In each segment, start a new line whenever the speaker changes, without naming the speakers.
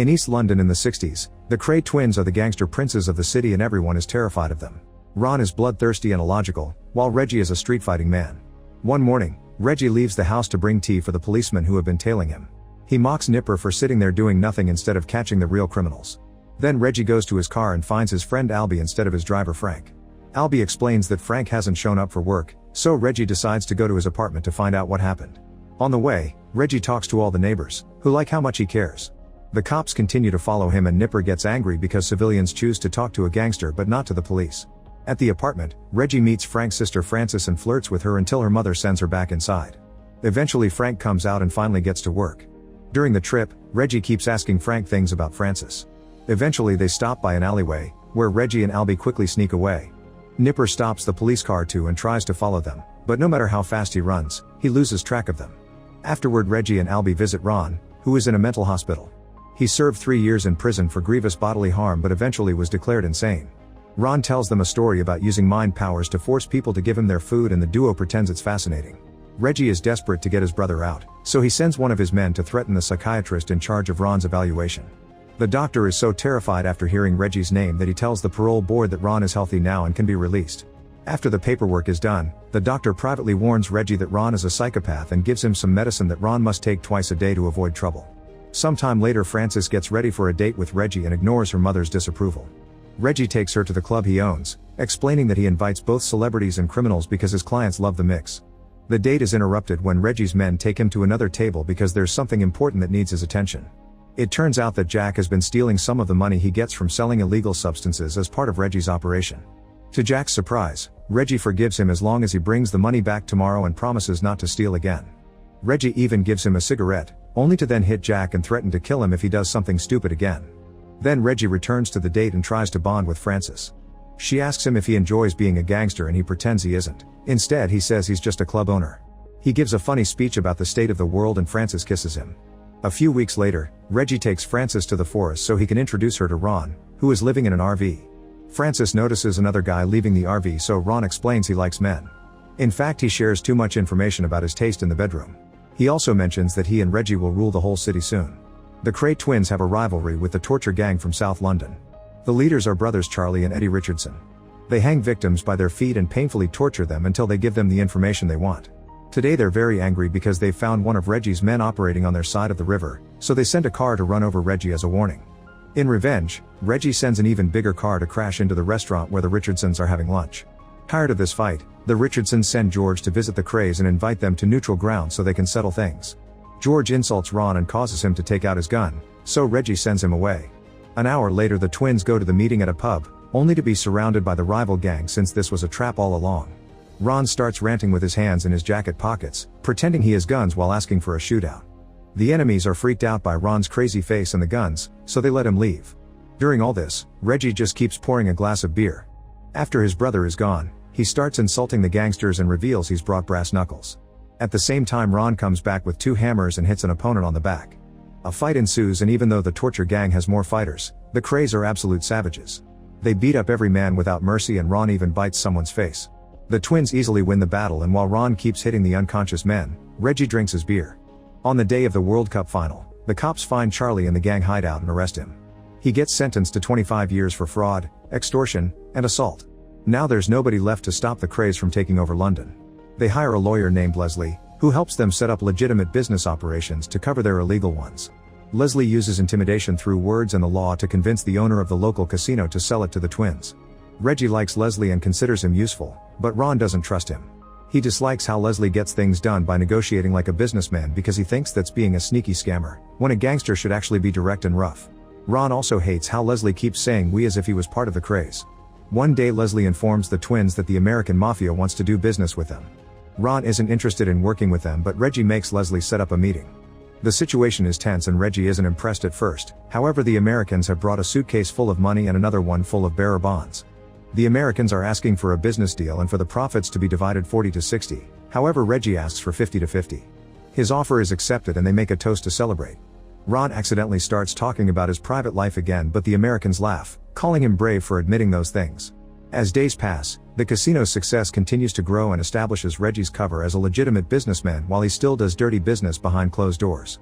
In East London in the 60s, the Kray twins are the gangster princes of the city and everyone is terrified of them. Ron is bloodthirsty and illogical, while Reggie is a street-fighting man. One morning, Reggie leaves the house to bring tea for the policemen who have been tailing him. He mocks Nipper for sitting there doing nothing instead of catching the real criminals. Then Reggie goes to his car and finds his friend Albie instead of his driver Frank. Albie explains that Frank hasn't shown up for work, so Reggie decides to go to his apartment to find out what happened. On the way, Reggie talks to all the neighbors, who like how much he cares. The cops continue to follow him and Nipper gets angry because civilians choose to talk to a gangster but not to the police. At the apartment, Reggie meets Frank's sister Frances and flirts with her until her mother sends her back inside. Eventually Frank comes out and finally gets to work. During the trip, Reggie keeps asking Frank things about Frances. Eventually they stop by an alleyway, where Reggie and Albie quickly sneak away. Nipper stops the police car too and tries to follow them, but no matter how fast he runs, he loses track of them. Afterward Reggie and Albie visit Ron, who is in a mental hospital. He served 3 years in prison for grievous bodily harm but eventually was declared insane. Ron tells them a story about using mind powers to force people to give him their food and the duo pretends it's fascinating. Reggie is desperate to get his brother out, so he sends one of his men to threaten the psychiatrist in charge of Ron's evaluation. The doctor is so terrified after hearing Reggie's name that he tells the parole board that Ron is healthy now and can be released. After the paperwork is done, the doctor privately warns Reggie that Ron is a psychopath and gives him some medicine that Ron must take twice a day to avoid trouble. Sometime later Frances gets ready for a date with Reggie and ignores her mother's disapproval. Reggie takes her to the club he owns, explaining that he invites both celebrities and criminals because his clients love the mix. The date is interrupted when Reggie's men take him to another table because there's something important that needs his attention. It turns out that Jack has been stealing some of the money he gets from selling illegal substances as part of Reggie's operation. To Jack's surprise, Reggie forgives him as long as he brings the money back tomorrow and promises not to steal again. Reggie even gives him a cigarette, only to then hit Jack and threaten to kill him if he does something stupid again. Then Reggie returns to the date and tries to bond with Frances. She asks him if he enjoys being a gangster and he pretends he isn't. Instead he says he's just a club owner. He gives a funny speech about the state of the world and Frances kisses him. A few weeks later, Reggie takes Frances to the forest so he can introduce her to Ron, who is living in an RV. Frances notices another guy leaving the RV so Ron explains he likes men. In fact he shares too much information about his taste in the bedroom. He also mentions that he and Reggie will rule the whole city soon. The Kray twins have a rivalry with the torture gang from South London. The leaders are brothers Charlie and Eddie Richardson. They hang victims by their feet and painfully torture them until they give them the information they want. Today they're very angry because they've found one of Reggie's men operating on their side of the river, so they send a car to run over Reggie as a warning. In revenge, Reggie sends an even bigger car to crash into the restaurant where the Richardsons are having lunch. Tired of this fight, the Richardsons send George to visit the Krays and invite them to neutral ground so they can settle things. George insults Ron and causes him to take out his gun, so Reggie sends him away. An hour later the twins go to the meeting at a pub, only to be surrounded by the rival gang since this was a trap all along. Ron starts ranting with his hands in his jacket pockets, pretending he has guns while asking for a shootout. The enemies are freaked out by Ron's crazy face and the guns, so they let him leave. During all this, Reggie just keeps pouring a glass of beer. After his brother is gone, he starts insulting the gangsters and reveals he's brought brass knuckles. At the same time Ron comes back with 2 hammers and hits an opponent on the back. A fight ensues and even though the torture gang has more fighters, the Krays are absolute savages. They beat up every man without mercy and Ron even bites someone's face. The twins easily win the battle and while Ron keeps hitting the unconscious men, Reggie drinks his beer. On the day of the World Cup final, the cops find Charlie in the gang hideout and arrest him. He gets sentenced to 25 years for fraud, extortion, and assault. Now there's nobody left to stop the Krays from taking over London. They hire a lawyer named Leslie, who helps them set up legitimate business operations to cover their illegal ones. Leslie uses intimidation through words and the law to convince the owner of the local casino to sell it to the twins. Reggie likes Leslie and considers him useful, but Ron doesn't trust him. He dislikes how Leslie gets things done by negotiating like a businessman because he thinks that's being a sneaky scammer, when a gangster should actually be direct and rough. Ron also hates how Leslie keeps saying we as if he was part of the Krays. One day Leslie informs the twins that the American Mafia wants to do business with them. Ron isn't interested in working with them but Reggie makes Leslie set up a meeting. The situation is tense and Reggie isn't impressed at first, however the Americans have brought a suitcase full of money and another one full of bearer bonds. The Americans are asking for a business deal and for the profits to be divided 40-60, however Reggie asks for 50-50. His offer is accepted and they make a toast to celebrate. Ron accidentally starts talking about his private life again but the Americans laugh, calling him brave for admitting those things. As days pass, the casino's success continues to grow and establishes Reggie's cover as a legitimate businessman while he still does dirty business behind closed doors.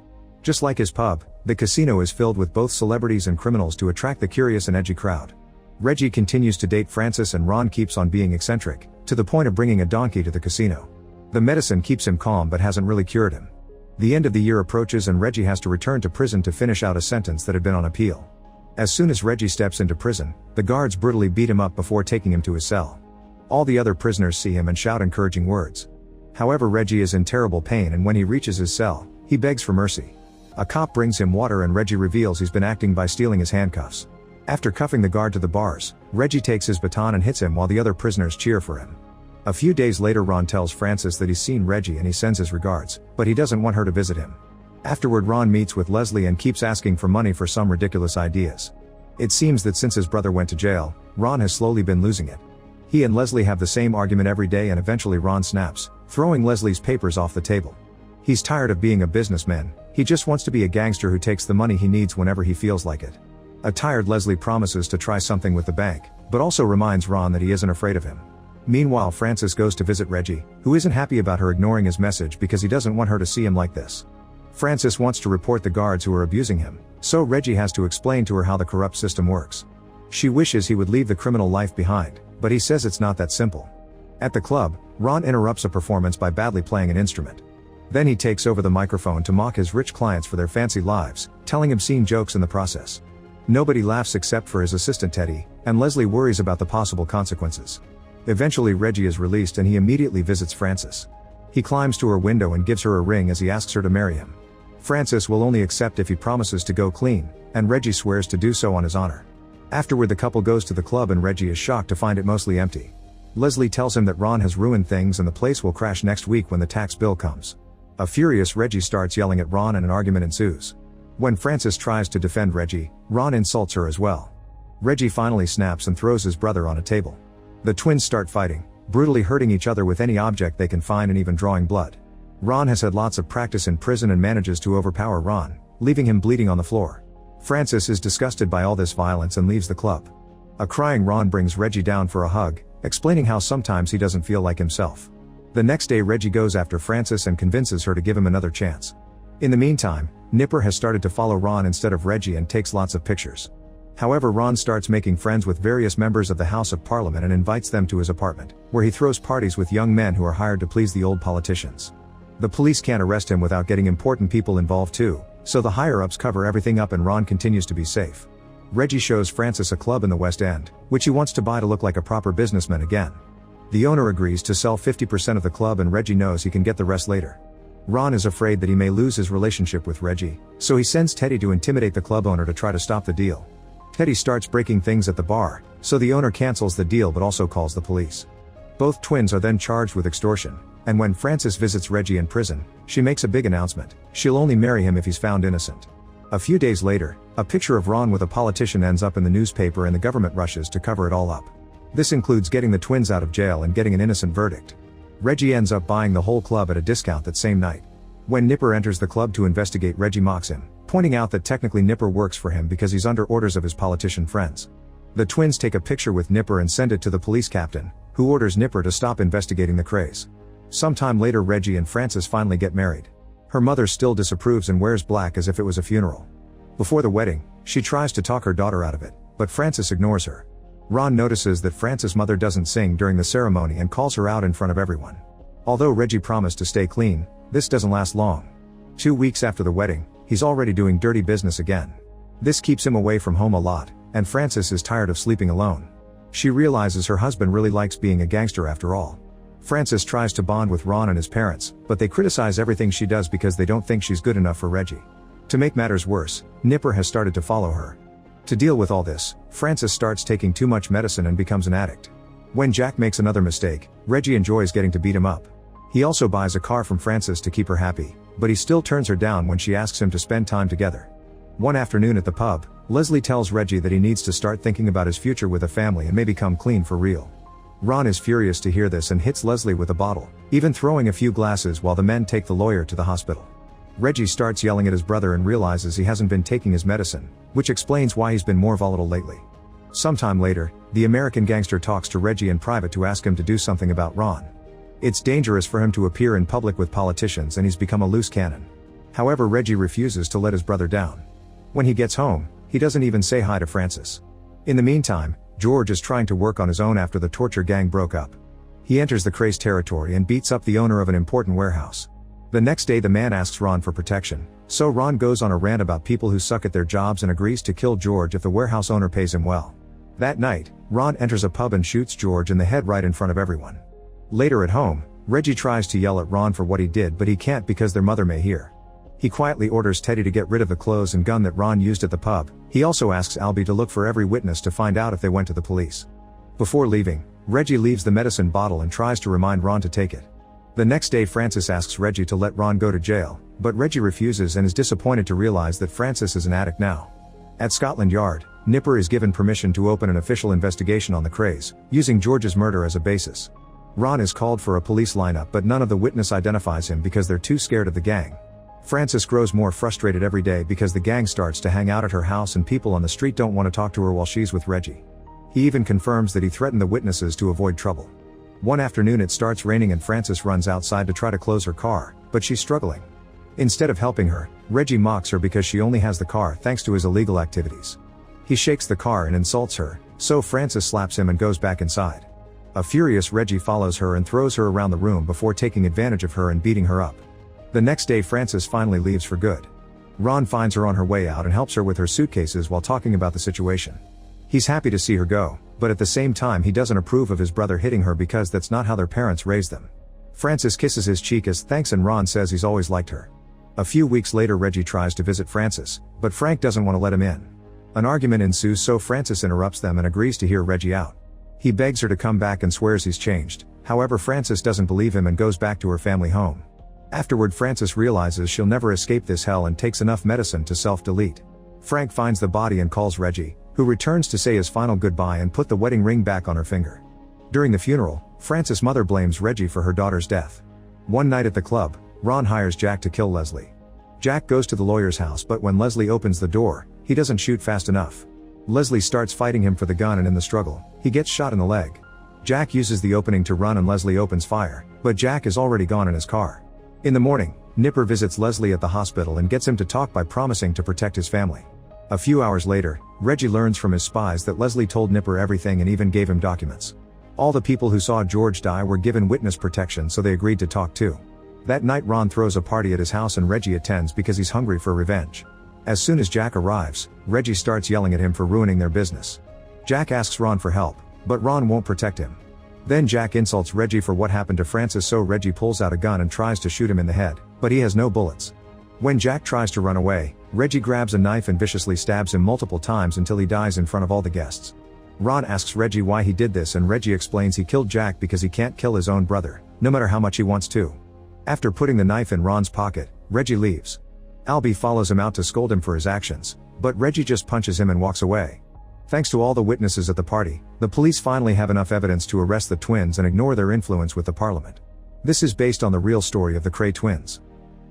Just like his pub, the casino is filled with both celebrities and criminals to attract the curious and edgy crowd. Reggie continues to date Frances and Ron keeps on being eccentric, to the point of bringing a donkey to the casino. The medicine keeps him calm but hasn't really cured him. The end of the year approaches and Reggie has to return to prison to finish out a sentence that had been on appeal. As soon as Reggie steps into prison, the guards brutally beat him up before taking him to his cell. All the other prisoners see him and shout encouraging words. However, Reggie is in terrible pain and when he reaches his cell, he begs for mercy. A cop brings him water and Reggie reveals he's been acting by stealing his handcuffs. After cuffing the guard to the bars, Reggie takes his baton and hits him while the other prisoners cheer for him. A few days later, Ron tells Frances that he's seen Reggie and he sends his regards, but he doesn't want her to visit him. Afterward, Ron meets with Leslie and keeps asking for money for some ridiculous ideas. It seems that since his brother went to jail, Ron has slowly been losing it. He and Leslie have the same argument every day and eventually Ron snaps, throwing Leslie's papers off the table. He's tired of being a businessman, he just wants to be a gangster who takes the money he needs whenever he feels like it. A tired Leslie promises to try something with the bank, but also reminds Ron that he isn't afraid of him. Meanwhile, Frances goes to visit Reggie, who isn't happy about her ignoring his message because he doesn't want her to see him like this. Frances wants to report the guards who are abusing him, so Reggie has to explain to her how the corrupt system works. She wishes he would leave the criminal life behind, but he says it's not that simple. At the club, Ron interrupts a performance by badly playing an instrument. Then he takes over the microphone to mock his rich clients for their fancy lives, telling obscene jokes in the process. Nobody laughs except for his assistant Teddy, and Leslie worries about the possible consequences. Eventually Reggie is released and he immediately visits Frances. He climbs to her window and gives her a ring as he asks her to marry him. Frances will only accept if he promises to go clean, and Reggie swears to do so on his honor. Afterward, the couple goes to the club and Reggie is shocked to find it mostly empty. Leslie tells him that Ron has ruined things and the place will crash next week when the tax bill comes. A furious Reggie starts yelling at Ron and an argument ensues. When Frances tries to defend Reggie, Ron insults her as well. Reggie finally snaps and throws his brother on a table. The twins start fighting, brutally hurting each other with any object they can find and even drawing blood. Ron has had lots of practice in prison and manages to overpower Ron, leaving him bleeding on the floor. Frances is disgusted by all this violence and leaves the club. A crying Ron brings Reggie down for a hug, explaining how sometimes he doesn't feel like himself. The next day Reggie goes after Frances and convinces her to give him another chance. In the meantime, Nipper has started to follow Ron instead of Reggie and takes lots of pictures. However, Ron starts making friends with various members of the House of Parliament and invites them to his apartment, where he throws parties with young men who are hired to please the old politicians. The police can't arrest him without getting important people involved too, so the higher-ups cover everything up and Ron continues to be safe. Reggie shows Frances a club in the West End, which he wants to buy to look like a proper businessman again. The owner agrees to sell 50% of the club and Reggie knows he can get the rest later. Ron is afraid that he may lose his relationship with Reggie, so he sends Teddy to intimidate the club owner to try to stop the deal. Teddy starts breaking things at the bar, so the owner cancels the deal but also calls the police. Both twins are then charged with extortion, and when Frances visits Reggie in prison, she makes a big announcement: she'll only marry him if he's found innocent. A few days later, a picture of Ron with a politician ends up in the newspaper and the government rushes to cover it all up. This includes getting the twins out of jail and getting an innocent verdict. Reggie ends up buying the whole club at a discount that same night. When Nipper enters the club to investigate, Reggie mocks him, pointing out that technically Nipper works for him because he's under orders of his politician friends. The twins take a picture with Nipper and send it to the police captain, who orders Nipper to stop investigating the craze. Sometime later, Reggie and Frances finally get married. Her mother still disapproves and wears black as if it was a funeral. Before the wedding, she tries to talk her daughter out of it, but Frances ignores her. Ron notices that Frances' mother doesn't sing during the ceremony and calls her out in front of everyone. Although Reggie promised to stay clean, this doesn't last long. 2 weeks after the wedding, he's already doing dirty business again. This keeps him away from home a lot, and Frances is tired of sleeping alone. She realizes her husband really likes being a gangster after all. Frances tries to bond with Ron and his parents, but they criticize everything she does because they don't think she's good enough for Reggie. To make matters worse, Nipper has started to follow her. To deal with all this, Frances starts taking too much medicine and becomes an addict. When Jack makes another mistake, Reggie enjoys getting to beat him up. He also buys a car from Frances to keep her happy, but he still turns her down when she asks him to spend time together. One afternoon at the pub, Leslie tells Reggie that he needs to start thinking about his future with a family and maybe come clean for real. Ron is furious to hear this and hits Leslie with a bottle, even throwing a few glasses while the men take the lawyer to the hospital. Reggie starts yelling at his brother and realizes he hasn't been taking his medicine, which explains why he's been more volatile lately. Sometime later, the American gangster talks to Reggie in private to ask him to do something about Ron. It's dangerous for him to appear in public with politicians and he's become a loose cannon. However, Reggie refuses to let his brother down. When he gets home, he doesn't even say hi to Francis. In the meantime, George is trying to work on his own after the torture gang broke up. He enters the Crae's territory and beats up the owner of an important warehouse. The next day the man asks Ron for protection, so Ron goes on a rant about people who suck at their jobs and agrees to kill George if the warehouse owner pays him well. That night, Ron enters a pub and shoots George in the head right in front of everyone. Later at home, Reggie tries to yell at Ron for what he did, but he can't because their mother may hear. He quietly orders Teddy to get rid of the clothes and gun that Ron used at the pub. He also asks Albie to look for every witness to find out if they went to the police. Before leaving, Reggie leaves the medicine bottle and tries to remind Ron to take it. The next day Francis asks Reggie to let Ron go to jail, but Reggie refuses and is disappointed to realize that Francis is an addict now. At Scotland Yard, Nipper is given permission to open an official investigation on the Craes, using George's murder as a basis. Ron is called for a police lineup, but none of the witness identifies him because they're too scared of the gang. Francis grows more frustrated every day because the gang starts to hang out at her house and people on the street don't want to talk to her while she's with Reggie. He even confirms that he threatened the witnesses to avoid trouble. One afternoon it starts raining and Francis runs outside to try to close her car, but she's struggling. Instead of helping her, Reggie mocks her because she only has the car thanks to his illegal activities. He shakes the car and insults her, so Francis slaps him and goes back inside. A furious Reggie follows her and throws her around the room before taking advantage of her and beating her up. The next day Francis finally leaves for good. Ron finds her on her way out and helps her with her suitcases while talking about the situation. He's happy to see her go, but at the same time he doesn't approve of his brother hitting her because that's not how their parents raised them. Francis kisses his cheek as thanks and Ron says he's always liked her. A few weeks later Reggie tries to visit Francis, but Frank doesn't want to let him in. An argument ensues, so Francis interrupts them and agrees to hear Reggie out. He begs her to come back and swears he's changed, however Francis doesn't believe him and goes back to her family home. Afterward Francis realizes she'll never escape this hell and takes enough medicine to self-delete. Frank finds the body and calls Reggie, who returns to say his final goodbye and put the wedding ring back on her finger. During the funeral, Francis' mother blames Reggie for her daughter's death. One night at the club, Ron hires Jack to kill Leslie. Jack goes to the lawyer's house, but when Leslie opens the door, he doesn't shoot fast enough. Leslie starts fighting him for the gun and in the struggle, he gets shot in the leg. Jack uses the opening to run and Leslie opens fire, but Jack is already gone in his car. In the morning, Nipper visits Leslie at the hospital and gets him to talk by promising to protect his family. A few hours later, Reggie learns from his spies that Leslie told Nipper everything and even gave him documents. All the people who saw George die were given witness protection, so they agreed to talk too. That night Ron throws a party at his house and Reggie attends because he's hungry for revenge. As soon as Jack arrives, Reggie starts yelling at him for ruining their business. Jack asks Ron for help, but Ron won't protect him. Then Jack insults Reggie for what happened to Francis, so Reggie pulls out a gun and tries to shoot him in the head, but he has no bullets. When Jack tries to run away, Reggie grabs a knife and viciously stabs him multiple times until he dies in front of all the guests. Ron asks Reggie why he did this and Reggie explains he killed Jack because he can't kill his own brother, no matter how much he wants to. After putting the knife in Ron's pocket, Reggie leaves. Albie follows him out to scold him for his actions, but Reggie just punches him and walks away. Thanks to all the witnesses at the party, the police finally have enough evidence to arrest the twins and ignore their influence with the parliament. This is based on the real story of the Crae twins.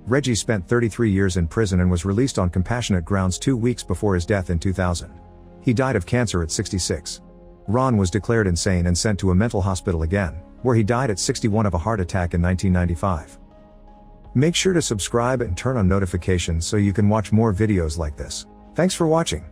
Reggie spent 33 years in prison and was released on compassionate grounds 2 weeks before his death in 2000. He died of cancer at 66. Ron was declared insane and sent to a mental hospital again, where he died at 61 of a heart attack in 1995. Make sure to subscribe and turn on notifications so you can watch more videos like this. Thanks for watching.